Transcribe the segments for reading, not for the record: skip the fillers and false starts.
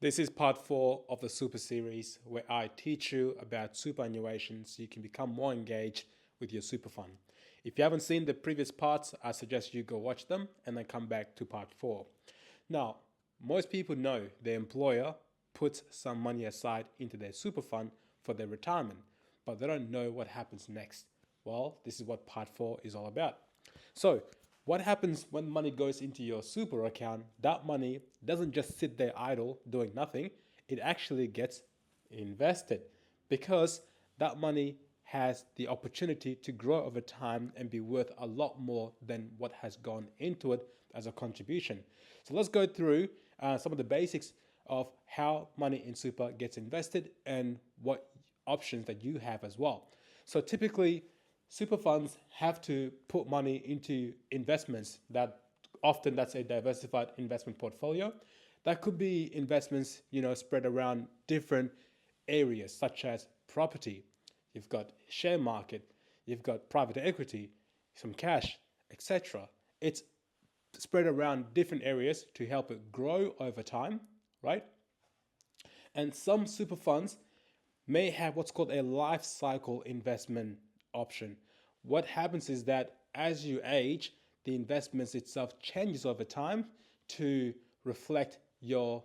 This is part 4 of the Super series where I teach you about superannuation so you can become more engaged with your super fund. If you haven't seen the previous parts, I suggest you go watch them and then come back to part 4. Now, most people know their employer puts some money aside into their super fund for their retirement, but they don't know what happens next. Well, this is what part 4 is all about. So, what happens when money goes into your super account? That money doesn't just sit there idle doing nothing, it actually gets invested because that money has the opportunity to grow over time and be worth a lot more than what has gone into it as a contribution. So let's go through some of the basics of how money in super gets invested and what options that you have as well. So typically, super funds have to put money into investments that often that's a diversified investment portfolio. That could be investments, spread around different areas such as property. You've got share market, you've got private equity, some cash, etc. It's spread around different areas to help it grow over time, right? And some super funds may have what's called a life cycle investment option. What happens is that as you age, the investments itself changes over time to reflect your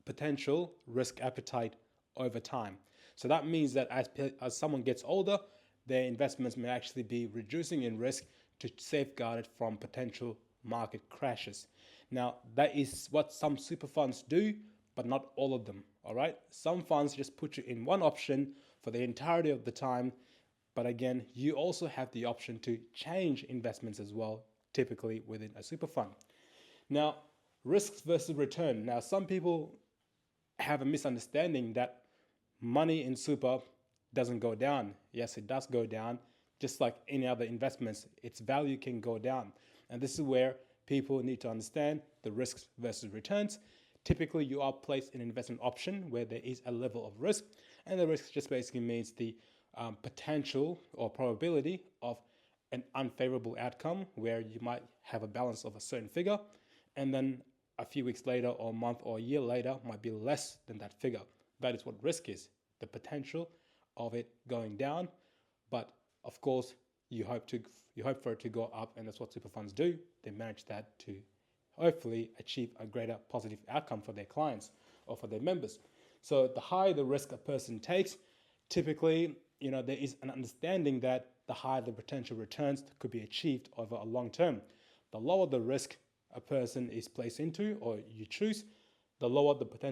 potential risk appetite over time. So that means that as someone gets older, their investments may actually be reducing in risk to safeguard it from potential market crashes. Now, that is what some super funds do, but not all of them. All right. Some funds just put you in one option for the entirety of the time. But again, you also have the option to change investments as well, typically within a super fund. Now, risks versus return. Now, some people have a misunderstanding that money in super doesn't go down. Yes, it does go down. Just like any other investments, its value can go down. And this is where people need to understand the risks versus returns. Typically, you are placed in an investment option where there is a level of risk, and the risk just basically means the potential or probability of an unfavorable outcome where you might have a balance of a certain figure, and then a few weeks later or a month or a year later might be less than that figure. That is what risk is, the potential of it going down. But of course, you hope for it to go up, and that's what super funds do. They manage that to hopefully achieve a greater positive outcome for their clients or for their members. So the higher the risk a person takes, typically, there is an understanding that the higher the potential returns could be achieved over a long term. The lower the risk a person is placed into or you choose, the lower the potential